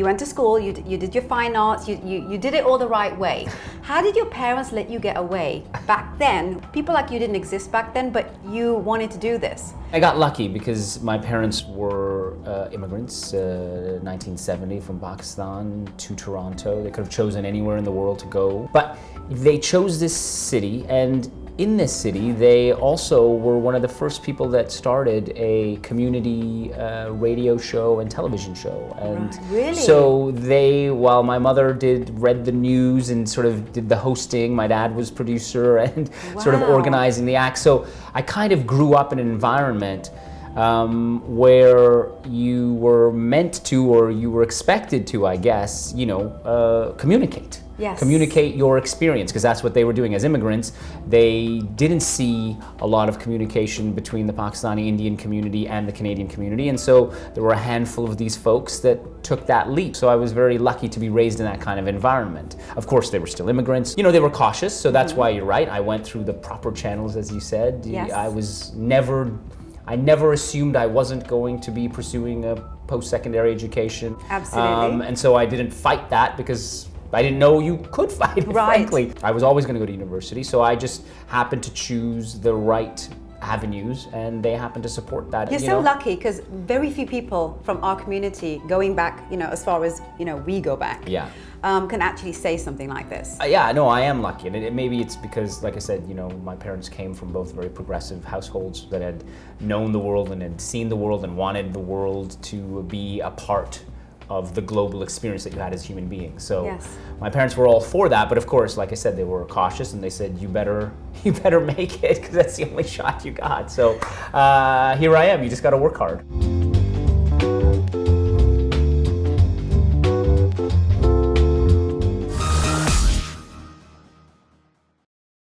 you went to school, you did your fine arts, you did it all the right way. How did your parents let you get away back then? People like you didn't exist back then, but you wanted to do this. I got lucky because my parents were immigrants, 1970 from Pakistan to Toronto. They could have chosen anywhere in the world to go, but they chose this city, and in this city, they also were one of the first people that started a community radio show and television show. And really? So while my mother read the news and sort of did the hosting, my dad was producer and sort of organizing the act. So I kind of grew up in an environment where you were meant to, or you were expected to, I guess, communicate. Yes. Communicate your experience, because that's what they were doing as immigrants. They didn't see a lot of communication between the Pakistani Indian community and the Canadian community, and so there were a handful of these folks that took that leap. So I was very lucky to be raised in that kind of environment. Of course, they were still immigrants. They were cautious, so that's why you're right. I went through the proper channels, as you said. Yes. I never assumed I wasn't going to be pursuing a post-secondary education. Absolutely. And so I didn't fight that because I didn't know you could fight it, frankly. I was always going to go to university, so I just happened to choose the right avenues, and they happened to support that. You're so lucky, because very few people from our community, going back, as far as we go back, can actually say something like this. Yeah, no, I am lucky, and maybe it's because, like I said, my parents came from both very progressive households that had known the world and had seen the world and wanted the world to be a part of the global experience that you had as human beings. So my parents were all for that, but of course, like I said, they were cautious, and they said, you better make it, because that's the only shot you got. So here I am, you just got to work hard.